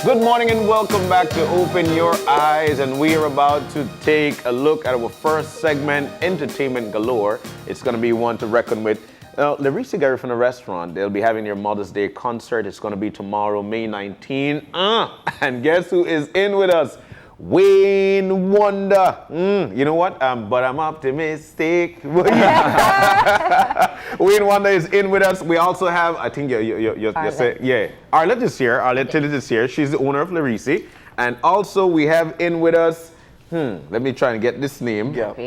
Good morning and welcome back to Open Your Eyes, and we are about to take a look at our first segment, Entertainment Galore. It's going to be one to reckon with. Lerisi Garifuna Restaurant, they'll be having their Mother's Day concert. It's going to be tomorrow, May 19. And guess who is in with us? Wayne Wonder. You know what? But I'm optimistic. Wayne Wonder is in with us. We also have, I think you're saying, yeah. Arlette is here. Arlette Tillett is here. She's the owner of Lerisi. And also we have in with us, let me try and get this name. Gap.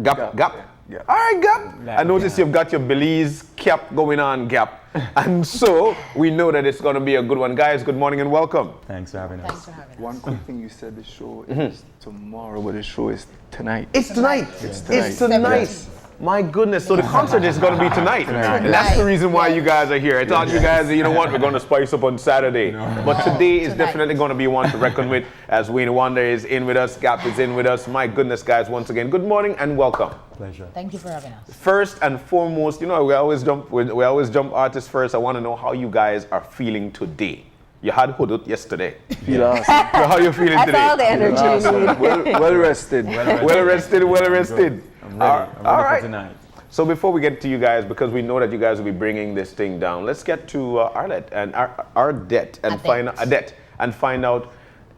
Gap. Yeah. All right, Gap. I notice you've got your Belize cap going on, Gap. And so we know that it's going to be a good one. Guys, good morning and welcome. Thanks for having us. One quick thing you said, the show is tomorrow, but the show is tonight. It's tonight. It's tonight. It's tonight. Yes. My goodness, so the concert is going to be tonight. And that's the reason why you guys are here. I thought you guys, you know what, we're going to spice up on Saturday. But today is definitely going to be one to reckon with, as Wayne Wonder is in with us, Gap is in with us. My goodness, guys, once again, good morning and welcome. Pleasure. Thank you for having us. First and foremost, you know, we always jump artists first. I want to know how you guys are feeling today. You had Hudut yesterday. Feel awesome. So how are you feeling today? That's all the energy you need. Well rested. Well rested. I'm ready. I'm ready for tonight. So before we get to you guys, because we know that you guys will be bringing this thing down, let's get to Arlette and Adette and find out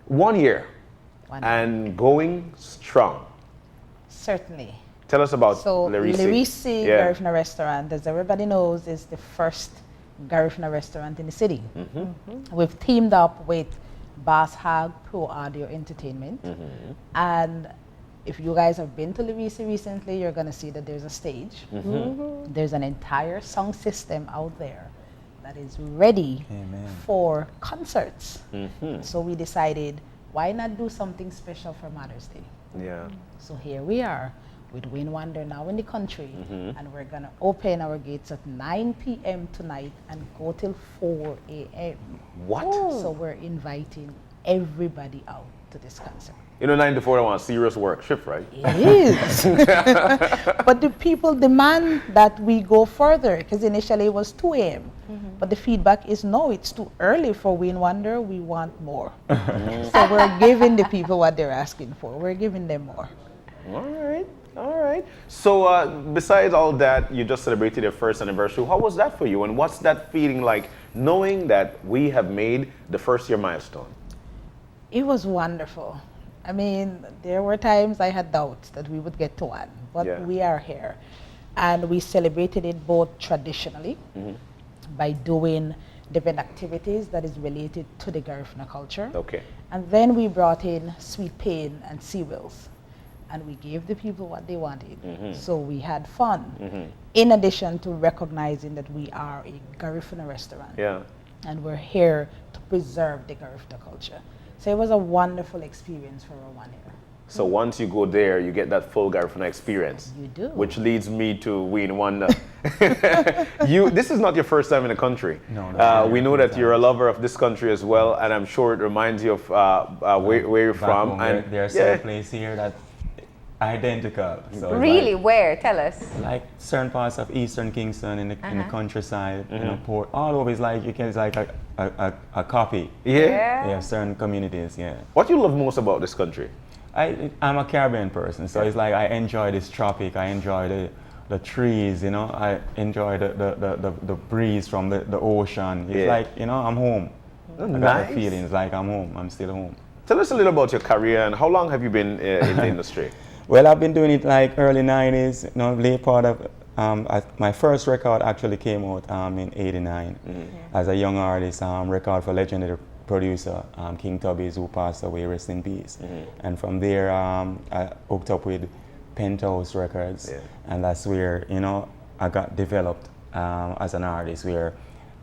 1 year and going strong. Certainly. Tell us about So Lerisi. Lerisi Garifuna Restaurant, as everybody knows, is the first Garifuna restaurant in the city. We've teamed up with Bass Hag Pro Audio Entertainment, and if you guys have been to Lerisi recently, you're going to see that there's a stage. There's an entire sound system out there that is ready for concerts. So we decided, why not do something special for Mother's Day? Yeah. So here we are with Wayne Wonder now in the country, and we're going to open our gates at 9 p.m. tonight and go till 4 a.m. What? So we're inviting everybody out to this concert. You know, 9 to 4, I want serious work shift, right? It is. But the people demand that we go further, because initially it was 2 a.m. But the feedback is, no, it's too early for Wayne Wonder. We want more. So we're giving the people what they're asking for. We're giving them more. All right. So besides all that, you just celebrated your first anniversary. How was that for you? And what's that feeling like, knowing that we have made the first year milestone? It was wonderful. I mean, there were times I had doubts that we would get to one, but we are here. And we celebrated it both traditionally by doing different activities that is related to the Garifuna culture. Okay. And then we brought in sweet pain and sea wills, and we gave the people what they wanted. So we had fun, in addition to recognizing that we are a Garifuna restaurant. Yeah. And we're here to preserve the Garifuna culture. So it was a wonderful experience for our 1 year. So once you go there, you get that full Garifuna experience. You do. Which leads me to Wayne Wonder. This is not your first time in the country. No. We know that you're a lover of this country as well, and I'm sure it reminds you of where you're from. Home, and there are certain places here that are identical. So Really? Where? Tell us. like certain parts of Eastern Kingston in the countryside, you know, Port, all over is like it's like a copy. Yeah. Yeah, certain communities. Yeah. What you love most about this country? I'm a Caribbean person, so it's like I enjoy this tropic. I enjoy the trees, you know. I enjoy the breeze from the ocean. It's like, you know, I'm home. I got the feeling it's like I'm home. I'm still home. Tell us a little about your career and how long have you been in the industry? Well, I've been doing it like early 90s, you know, late part of, my first record actually came out in 89 as a young artist, record for legendary producer King Tubby's, who passed away, rest in peace. And from there, I hooked up with Penthouse Records, and that's where, you know, I got developed as an artist, where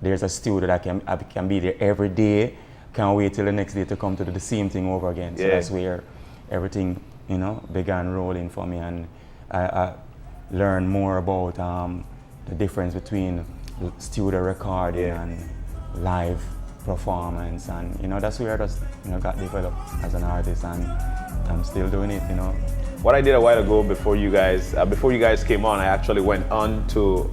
there's a studio that I can be there every day, can't wait till the next day to come to do the same thing over again. So that's where everything, you know, began rolling for me, and I learned more about the difference between studio recording and live performance, and you know, that's where I just, you know, got developed as an artist, and I'm still doing it, you know. What I did a while ago before you guys came on, I actually went on to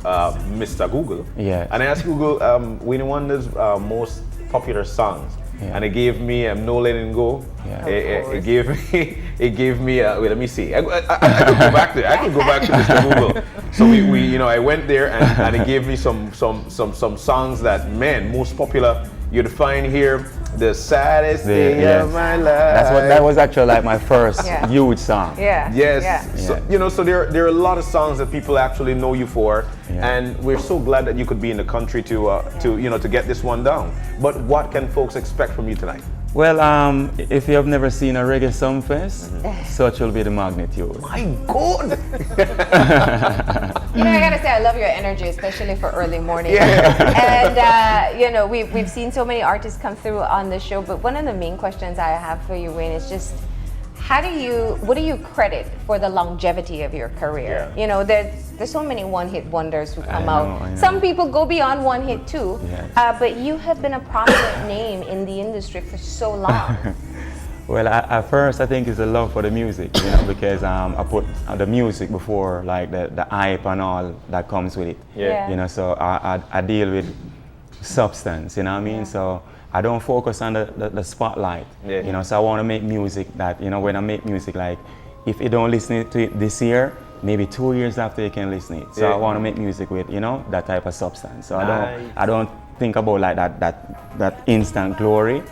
Mr. Google. Yeah. And I asked Google Wayne Wonder's most popular songs. Yeah. and it gave me No Letting Go. Yeah. It gave me wait, let me see. I could go back to Mr. Google. So we I went there and it gave me some songs that, man, most popular you'd find here. The saddest day Yes. of my life. That was actually like my first Yeah. huge song. Yeah. Yes. Yeah. So, so there are a lot of songs that people actually know you for, Yeah. and we're so glad that you could be in the country to get this one down. But what can folks expect from you tonight? Well, if you have never seen a reggae sumfest, such will be the magnitude. My God! You know, I gotta say, I love your energy, especially for early morning. And we've seen so many artists come through on the show, but one of the main questions I have for you, Wayne, is just what do you credit for the longevity of your career? Yeah. You know, there's so many one-hit wonders who come I out. know. Some people go beyond one hit too. Yes. But you have been a prominent name in the industry for so long. Well, at first I think it's a love for the music, because I put the music before like the hype and all that comes with it. Yeah. So I deal with substance, you know what I mean? So I don't focus on the spotlight, so I want to make music that, when I make music, like if you don't listen to it this year, maybe 2 years after you can listen to it. So I want to make music with, that type of substance. So I don't think about like that instant glory,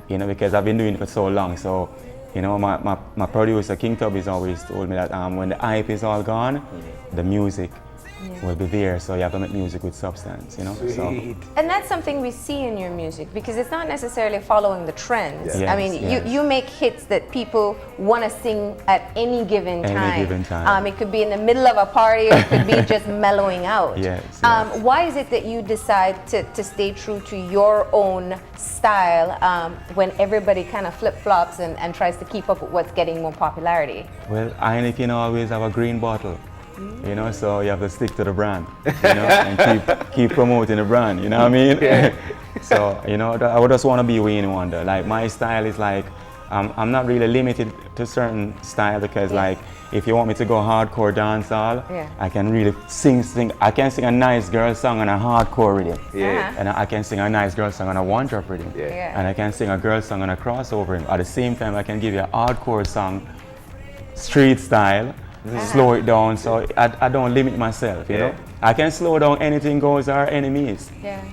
because I've been doing it for so long. So, my producer, King Tubby's always told me that when the hype is all gone, the music will be there, so you have to make music with substance, So, And that's something we see in your music, because it's not necessarily following the trends. Yes, I mean, yes. you make hits that people want to sing at any given time. Any given time. It could be in the middle of a party, or it could be just mellowing out. Yes, Why is it that you decide to stay true to your own style when everybody kind of flip-flops and tries to keep up with what's getting more popularity? well, Heineken always have a green bottle. So you have to stick to the brand, and keep promoting the brand, you know what I mean? So, I would just want to be Wayne Wonder. Like, my style is like, I'm not really limited to certain style, because like, if you want me to go hardcore dancehall, I can really sing. I can sing a nice girl song on a hardcore rhythm. And I can sing a nice girl song on a one-drop rhythm. And I can sing a girl song on a crossover rhythm. At the same time, I can give you a hardcore song, street style, slow it down, so I don't limit myself, you know. I can slow down Anything Goes or Enemies,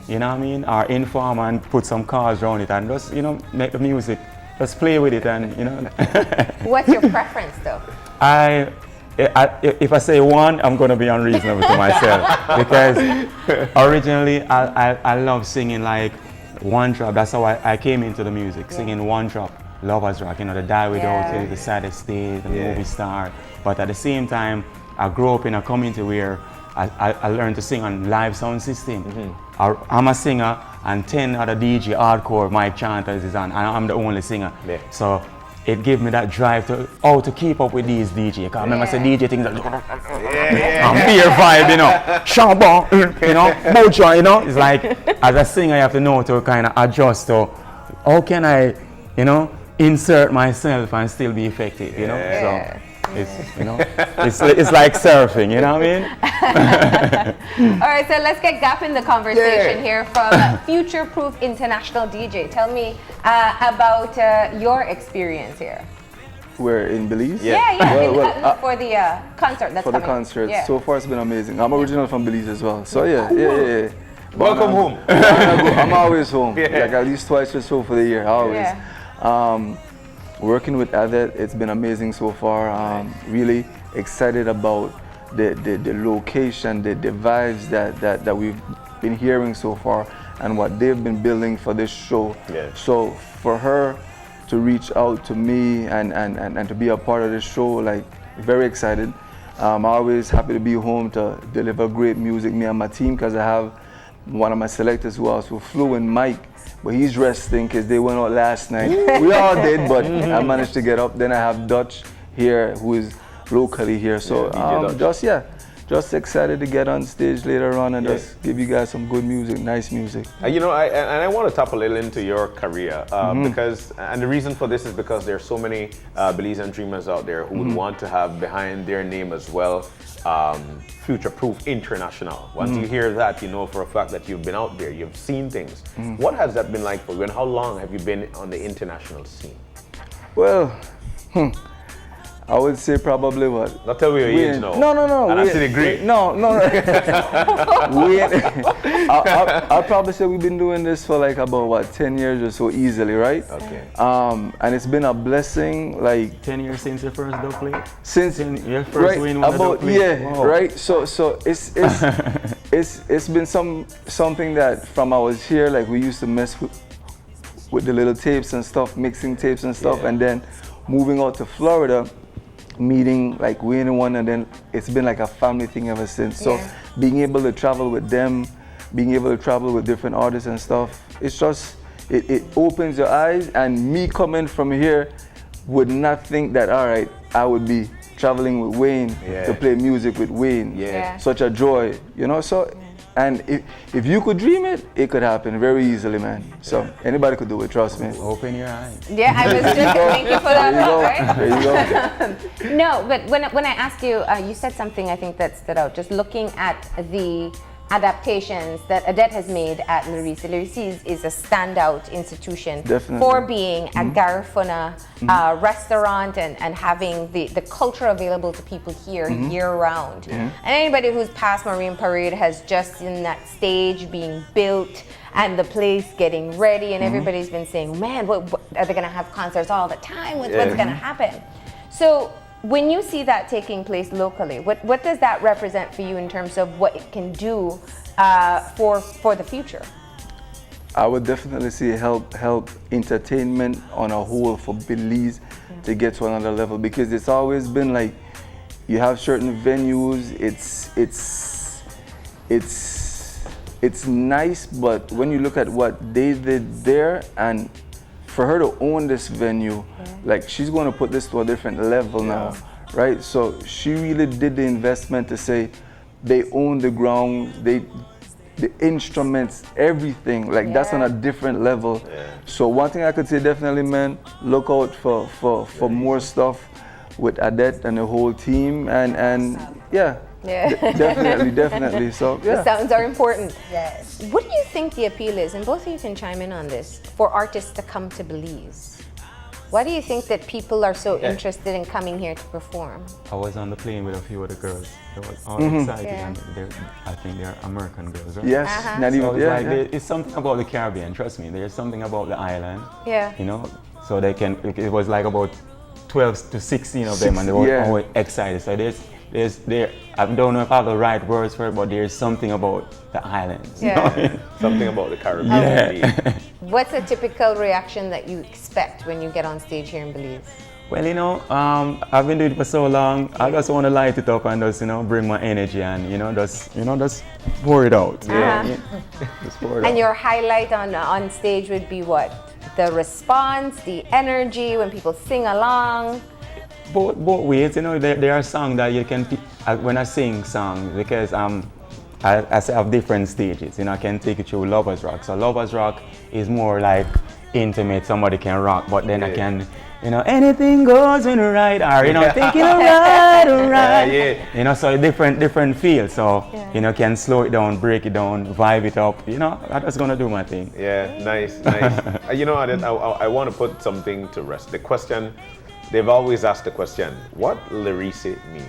you know what I mean, or Inform and put some cars around it and just, make the music, just play with it and, What's your preference though? If I say one, I'm going to be unreasonable to myself, because originally I love singing like one drop. That's how I came into the music, singing one drop. Lovers Rock, the Die Without You, the Saddest Day, the Movie Star. But at the same time, I grew up in a community where I learned to sing on live sound system. I'm a singer, and 10 other DJ hardcore mic chanters is on, and I'm the only singer. So it gave me that drive to keep up with these DJ. Because I remember say DJ things like, I'm beer vibe, Chambon, Bojo, It's like, as a singer, you have to know to kind of adjust to how can I, insert myself and still be effective, So it's like surfing, you know what I mean? All right, so let's get Gap in the conversation here from Future Proof International DJ. Tell me about your experience here. We're in Belize? For the concert that's for coming. the concert. Yeah. So far it's been amazing. I'm original from Belize as well. So yeah. Welcome home. I'm always home. Like at least twice or so for the year, always. Working with Adette, it's been amazing so far. Really excited about the location, the vibes that we've been hearing so far, and what they've been building for this show. So for her to reach out to me and to be a part of this show, like, very excited. I'm always happy to be home to deliver great music, me and my team, because I have one of my selectors who also flew in, Mike, but he's resting because they went out last night. We all did, but I managed to get up. Then I have Dutch here, who is locally here. So just excited to get on stage later on and just give you guys some good music, nice music. You know, I want to tap a little into your career because, and the reason for this is because there are so many Belizean dreamers out there who would want to have behind their name as well, future-proof international. Once you hear that, you know for a fact that you've been out there, you've seen things. What has that been like for you, and how long have you been on the international scene? Well, I would say probably what? Not tell me your age now. No. And I still agree. No. I'll probably say we've been doing this for like about what, 10 years or so easily, right? Okay. And it's been a blessing, like 10 years since your first dub plate? since Your first right win was a dub about plate? Wow. right. So it's been something that from I was here, like we used to mess with the little tapes and stuff, mixing tapes and stuff, and then moving out to Florida, meeting like Wayne and one, and then it's been like a family thing ever since. So being able to travel with them, being able to travel with different artists and stuff, it's just, it opens your eyes. And me coming from here would not think that, all right, I would be traveling with Wayne to play music with Wayne. Such a joy, you know. So and if you could dream it, it could happen very easily, man. So anybody could do it, trust me. Open your eyes. Yeah, I was just thank you for that. There you go. No, but when I asked you, you said something I think that stood out. Just looking at the adaptations that Adette has made at Lerisi. Lerisi is a standout institution for being a Garifuna restaurant and having the culture available to people here year round. And anybody who's past Marine Parade has just seen that stage being built and the place getting ready, and everybody's been saying, man, what are they going to have concerts all the time? What's going to happen? So when you see that taking place locally, what does that represent for you in terms of what it can do for the future? I would definitely see help entertainment on a whole for Belize to get to another level, because it's always been like you have certain venues. It's nice, but when you look at what they did there, and for her to own this venue, like she's going to put this to a different level now, right? So she really did the investment to say they own the ground, the instruments, everything. Like that's on a different level. So one thing I could say definitely, man, look out for more stuff with Adette and the whole team, and definitely. So The sounds are important. Yes. What do you think the appeal is, and both of you can chime in on this, for artists to come to Belize? Why do you think that people are so interested in coming here to perform? I was on the plane with a few of the girls. They were all excited, and I think they're American girls, right? yes, not even So it's it's something about the Caribbean, trust me. There's something about the island, you know, so they can, it was like about 12 to 16 of them, and they were all excited. So I don't know if I have the right words for it, but there's something about the islands. You know? Something about the Caribbean. What's a typical reaction that you expect when you get on stage here in Belize? Well, you know, I've been doing it for so long. I just want to light it up and just, you know, bring my energy and, just pour it out. Just pour it out. And your highlight on stage would be what? The response, the energy, when people sing along? Both ways, you know, there are songs that you can pick when I sing songs, because I have different stages. You know, I can take it through Lovers Rock. So Lovers Rock is more like intimate, somebody can rock, but then I can, you know, anything goes in the right, or, you know, thinking alright. You know, so different feel. So, you know, can slow it down, break it down, vibe it up. You know, I'm just gonna do my thing. Yeah, nice. You know, I want to put something to rest. The question, they've always asked the question, what Lerisi mean?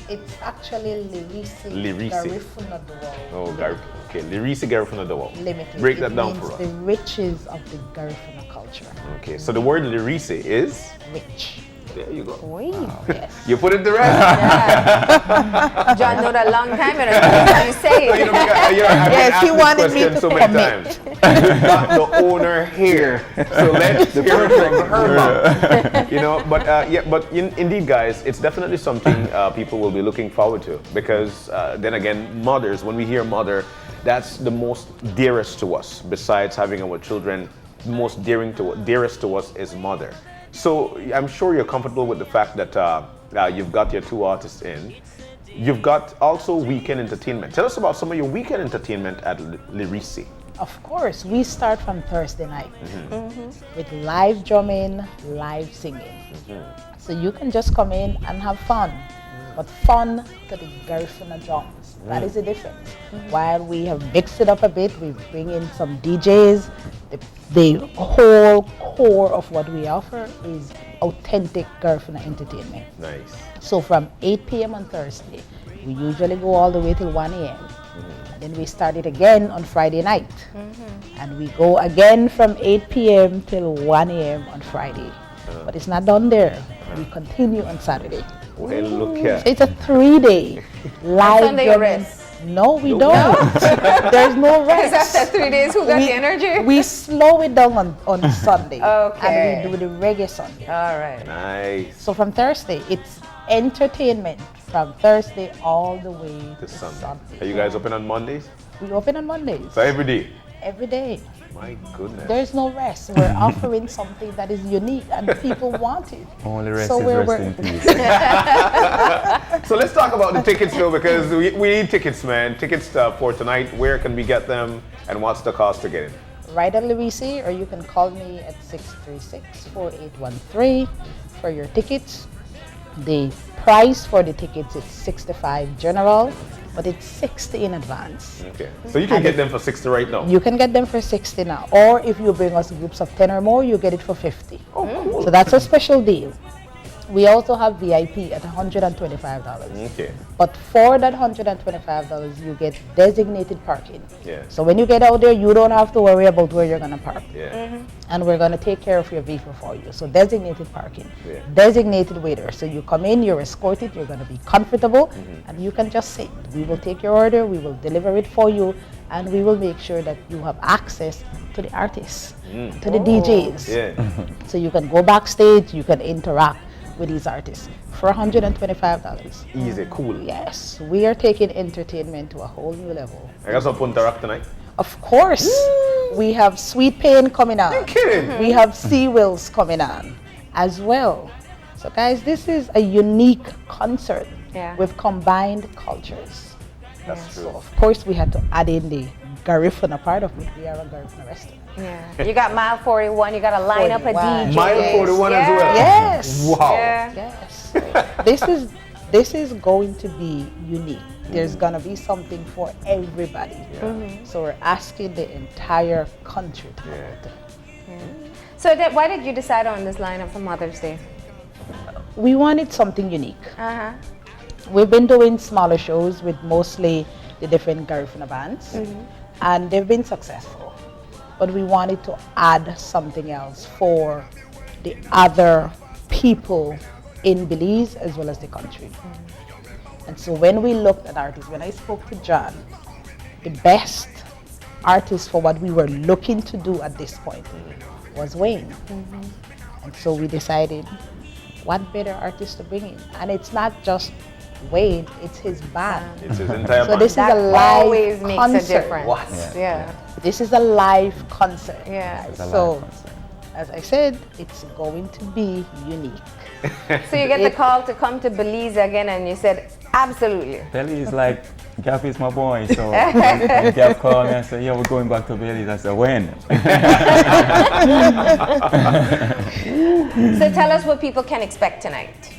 It's actually Lerisi Garifuna Restaurant. Okay, Lerisi Garifuna Restaurant. Limited. Break that down for us. The riches of the Garifuna culture. Okay, so the word Lerisi is? Rich. There you go. Wow. Yes. You put it to rest. John know that long time, and you say it. You know, because, He wanted me to so many times. You've got the owner here, so let's hear from her mouth. You know, but indeed, guys, it's definitely something people will be looking forward to, because then again, mothers, when we hear mother, that's the most dearest to us. Besides having our children, the most dearest to us is mother. So I'm sure you're comfortable with the fact that you've got your two artists in. you've got also weekend entertainment. Tell us about some of your weekend entertainment at Lerisi. Of course, we start from Thursday night with live drumming, live singing. So you can just come in and have fun, but fun to the Garifuna drums. That is the difference. While we have mixed it up a bit, we bring in some DJs. The whole core of what we offer is authentic Garifuna entertainment. Nice. So from 8 p.m. on Thursday, we usually go all the way till 1 a.m. Then we start it again on Friday night. And we go again from 8 p.m. till 1 a.m. on Friday. But it's not done there. We continue on Saturday. Well, look here. So it's a 3-day live Sunday you drumming. rest? No, we don't. There's no rest. Because after 3 days, who got the energy? We slow it down on Sunday. Okay. And we do the reggae Sunday. All right. Nice. So from Thursday, it's entertainment from Thursday all the way to Sunday. Are you guys open on Mondays? We open on Mondays. So every day? Every day. My goodness. There's no rest. We're offering something that is unique and people want it. Only rest So is we're- rest in peace. So let's talk about the tickets though, because we need tickets, man. Tickets for tonight. Where can we get them, and what's the cost to get in? Right at Lerisi, or you can call me at 636-4813 for your tickets. The price for the tickets is $65 general, but it's $60 in advance. Okay. So you can get them for $60 right now. You can get them for $60 now, or if you bring us groups of 10 or more, you get it for $50. Oh, cool. So that's a special deal. We also have VIP at $125. Okay. But for that $125, you get designated parking. Yeah. So when you get out there, you don't have to worry about where you're going to park. Yeah. And we're going to take care of your vehicle for you. So designated parking, Yeah. designated waiter. So you come in, you're escorted, you're going to be comfortable, and you can just sit. We will take your order, we will deliver it for you, and we will make sure that you have access to the artists, to the DJs. Yeah. So you can go backstage, you can interact with these artists for $125. Easy, cool. Yes, we are taking entertainment to a whole new level. I got some Punta Rock tonight. Of course, we have Sweet Pain coming on. You kidding? We have Sea Wills coming on as well. So guys, this is a unique concert Yeah. with combined cultures. That's So true. of course we had to add in the Garifuna part of it. We are a Garifuna restaurant. Yeah. You got mile 41. You got to line up a 41. DJ. Mile 41 as well. Yes. Wow. Yeah. Yes. This is going to be unique. There's gonna be something for everybody. So we're asking the entire country to come out. So Adette, why did you decide on this lineup for Mother's Day? We wanted something unique. Uh-huh. We've been doing smaller shows with mostly the different Garifuna bands, and they've been successful. But we wanted to add something else for the other people in Belize as well as the country. And so when we looked at artists, when I spoke to John, the best artist for what we were looking to do at this point was Wayne. And so we decided, what better artist to bring in? And it's not just Wayne, it's his band. It's his entire So band. this is That a live always makes concert. a difference. What? Yeah. This is a live concert. Yeah. It's a live So, concert. as I said, it's going to be unique. So you get the call to come to Belize again, and you said, absolutely. Belly is like, Gap is my boy, so when Gap called me and said, yeah, we're going back to Belize. I said, when? So tell us what people can expect tonight.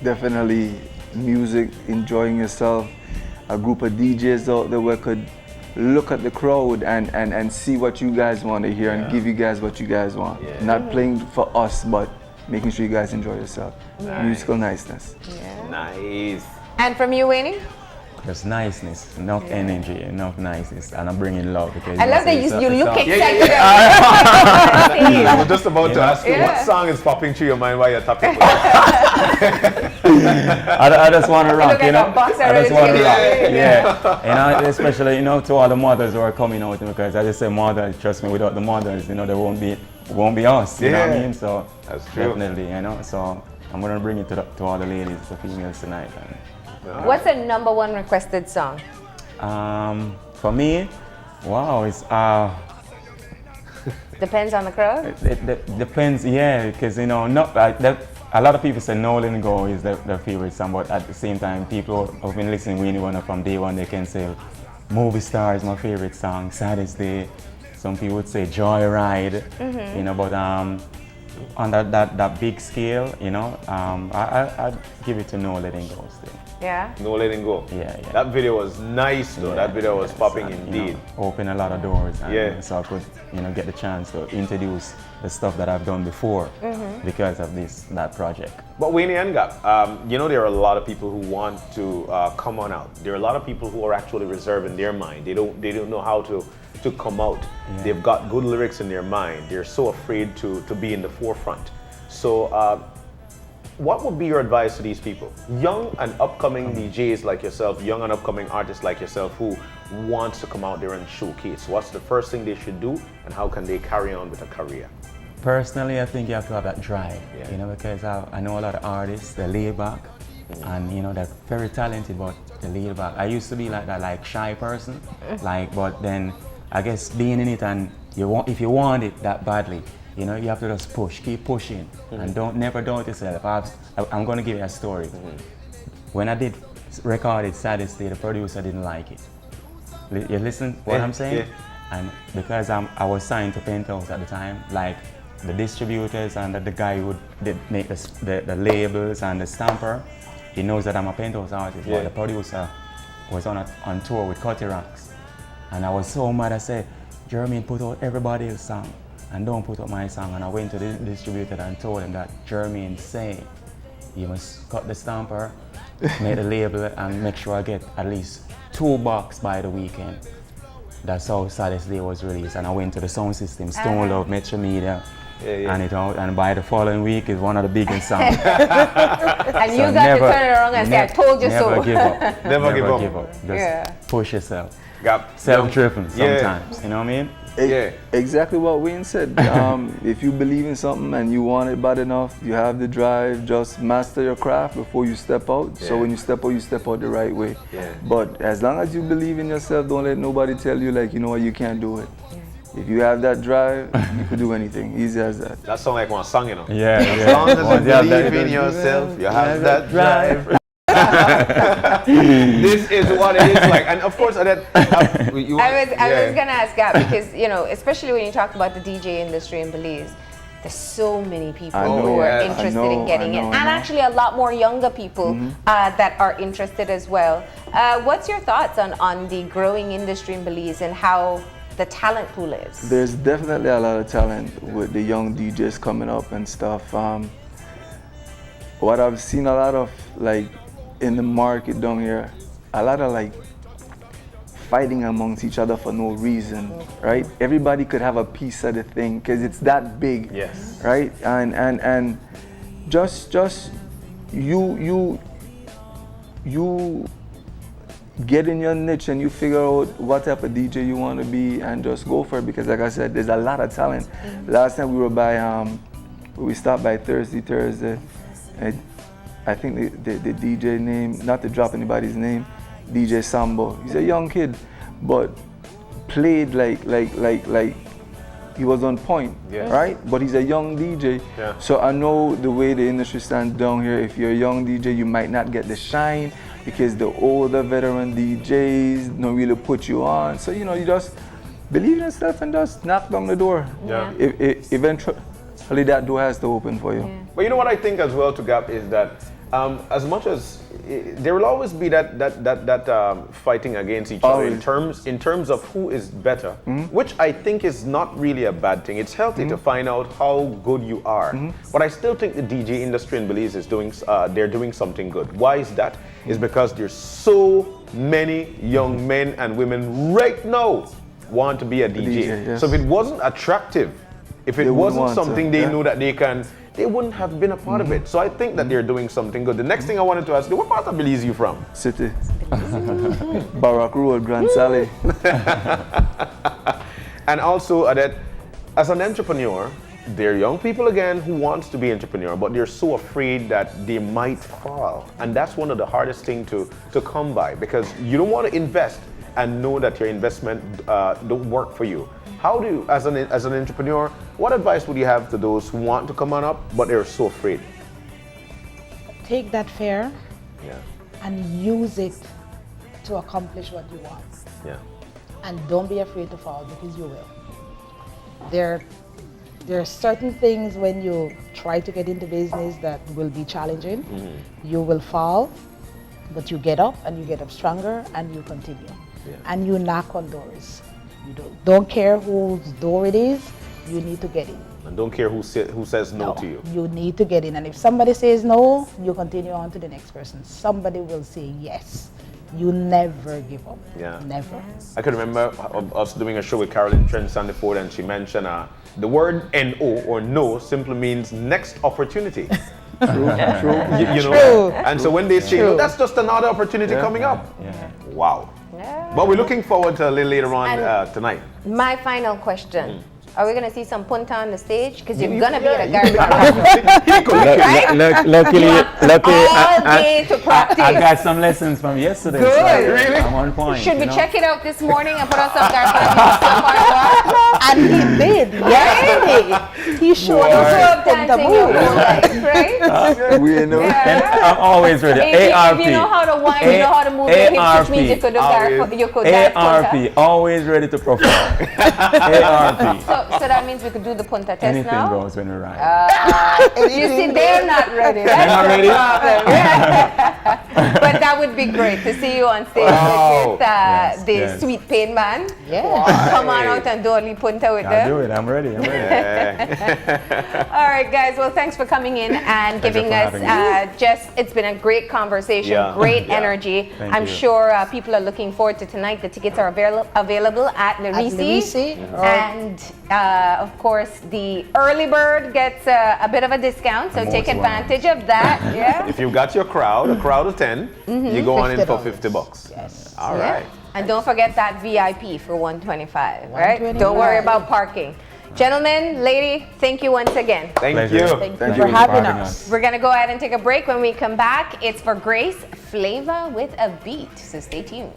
Definitely music, enjoying yourself, a group of DJs out there where could look at the crowd and see what you guys want to hear and give you guys what you guys want. Yeah. Not playing for us, but making sure you guys enjoy yourself. Musical niceness. Nice. And from you, Wayne? There's niceness, enough energy, enough niceness, and I'm bringing love because I love that it's you look a- excited. I was just about to ask you, Yeah. what song is popping through your mind while you're tapping? I just want to rock, look you at know. that box I just want to already. rock, yeah. Especially, to all the mothers who are coming out, because I just say mothers, trust me, without the mothers, there won't be us, you know what I Yeah. mean? So That's true. definitely, so I'm gonna bring it to all the ladies, the females tonight. What's the number one requested song? For me, wow, it's Depends on the crowd. it depends, yeah, because not a lot of people say No Letting Go is their favorite song, but at the same time, people who've been listening really wanna from day one, they can say Movie Star is my favorite song, Saddest Day. Some people would say Joyride, you know, but on that big scale, you know, I'd give it to No Letting Go still. Yeah. No Letting Go. Yeah. That video was nice though. Yeah, that video was popping and, indeed. You know, open a lot of doors, and Yeah. so I could, you know, get the chance to introduce the stuff that I've done before because of that project. But Wayne and Gap, you know, there are a lot of people who want to come on out. There are a lot of people who are actually reserving their mind. They don't know how to come out. Yeah. They've got good lyrics in their mind. They're so afraid to be in the forefront. So what would be your advice to these people? Young and upcoming DJs like yourself, young and upcoming artists like yourself who wants to come out there and showcase. What's the first thing they should do and how can they carry on with a career? Personally, I think you have to have that drive, Yeah. you know, because I know a lot of artists, they're laid back, and you know, they're very talented, but they're laid back. I used to be like that, like shy person, but then I guess being in it and if you want it that badly, you know, you have to just push, keep pushing, and never doubt yourself. I'm going to give you a story. When I recorded Saddest Day, the producer didn't like it. You listen what I'm saying? Yeah. And because I was signed to Penthouse at the time, like the distributors and the guy who did make the labels and the stamper, he knows that I'm a Penthouse artist, Yeah. but the producer was on tour with Cutty Rocks. And I was so mad, I said, Jermaine, put out everybody else's song and don't put up my song. And I went to the distributor and told him that Jermaine said, you must cut the stamper, make the label, and make sure I get at least 2 boxes by the weekend. That's how Saddest Day was released. And I went to the sound system, Stone Love, Metro Media, and it out. And by the following week, it's one of the biggest songs. And you got to turn it around and say, I told you so. Never give up. Never give up. Just push yourself. Gap. Self-driven sometimes, you know what I mean? Yeah. Exactly what Wayne said. If you believe in something and you want it bad enough, you have the drive, just master your craft before you step out. Yeah. So when you step out the right way. Yeah. But as long as you believe in yourself, don't let nobody tell you like, you know what, you can't do it. If you have that drive, you could do anything, easy as that. That sounds like one song, you know. Yeah. As long as you believe in yourself, you have that drive. This is what it is like, and of course, Adette, I was gonna ask Gab because you know, especially when you talk about the DJ industry in Belize, there's so many people who are interested in getting in, and actually a lot more younger people that are interested as well. What's your thoughts on the growing industry in Belize and how the talent pool is? There's definitely a lot of talent with the young DJs coming up and stuff. What I've seen a lot of, like, in the market down here, a lot of like fighting amongst each other for no reason, right? Everybody could have a piece of the thing because it's that big, Yes. right? And just you get in your niche and you figure out what type of DJ you want to be and just go for it, because like I said, there's a lot of talent. Last time we were by we stopped by Thursday. And I think the DJ name, not to drop anybody's name, DJ Sambo. He's a young kid, but played like he was on point, right? But he's a young DJ. Yeah. So I know the way the industry stands down here, if you're a young DJ, you might not get the shine because the older veteran DJs don't really put you on. So, you know, you just believe in yourself and just knock down the door. Yeah. Eventually that door has to open for you. Yeah. But you know what I think as well to Gap is that as much as there will always be that fighting against each other in terms of who is better, which I think is not really a bad thing. It's healthy to find out how good you are. But I still think the DJ industry in Belize is they're doing something good. Why is that? It's because there's so many young men and women right now want to be a DJ. Yes. So if it wasn't attractive, if it wasn't something they knew that they wouldn't have been a part of it. So I think that they're doing something good. The next thing I wanted to ask you, what part of Belize are you from? City. Barak Road, Grand Sally. And also, Adette, as an entrepreneur, there are young people again who wants to be entrepreneur, but they're so afraid that they might fall. And that's one of the hardest things to come by, because you don't want to invest and know that your investment don't work for you. How do you, as an entrepreneur, what advice would you have to those who want to come on up, but they're so afraid? take that fear Yeah. and use it to accomplish what you want. Yeah. And don't be afraid to fall, because you will. There are certain things when you try to get into business that will be challenging. You will fall, but you get up, and you get up stronger, and you continue. Yeah. And you knock on doors. You don't care whose door it is, you need to get in. And don't care who says no to you. You need to get in. And if somebody says no, you continue on to the next person. Somebody will say yes. You never give up. Yeah. Never. I can remember us doing a show with Carolyn Trent Sandiford, and she mentioned the word NO or no simply means next opportunity. True. You know? True. And so when they say, no, that's just another opportunity coming up. Yeah. Wow. Yeah. But we're looking forward to a little later on And- tonight. My final question. Are we going to see some punta on the stage? Because you're You- going to be yeah, at a you can be- Garifuna. Luckily, All day to practice. I got some lessons from yesterday. Good. So Really? At one point. Should we you know? check it out this morning and put on some Garifuna? And he did, yes. He showed You us grew up the dancing your move. whole life, right? We know. And Yeah. I'm always ready. If ARP. you know how to whine, you know how to move your hips, which means you could do you could dance punta. ARP. Always ready to perform. ARP. So that means we could do the punta test Anything now? goes when we ride. You see, they're not ready. That's not the ready? problem. But that would be great to see you on stage Wow. with Yes, the yes. Sweet Pain Band. Yeah. Come on out and do a little punta with I'll them. do it. I'm ready. I'm ready. All right, guys. Well, thanks for coming in and giving for us having it's been a great conversation, Yeah. great Yeah. energy. Thank I'm you. sure people are looking forward to tonight. The tickets are available at Lerisi. Lerisi, And of course, the early bird gets a bit of a discount, so The take most advantage of that. Yeah. If you've got your crowd, a crowd of 10, you go on in for $50. $50. Yes. All Yeah. right. And don't forget that VIP for 125, right? Don't 125. worry about parking. Gentlemen, lady, thank you once again. Thank Pleasure. you. Thank Thank you for you. having having us. We're gonna go ahead and take a break. When we come back, it's for Grace Flavor with a Beat. So stay tuned.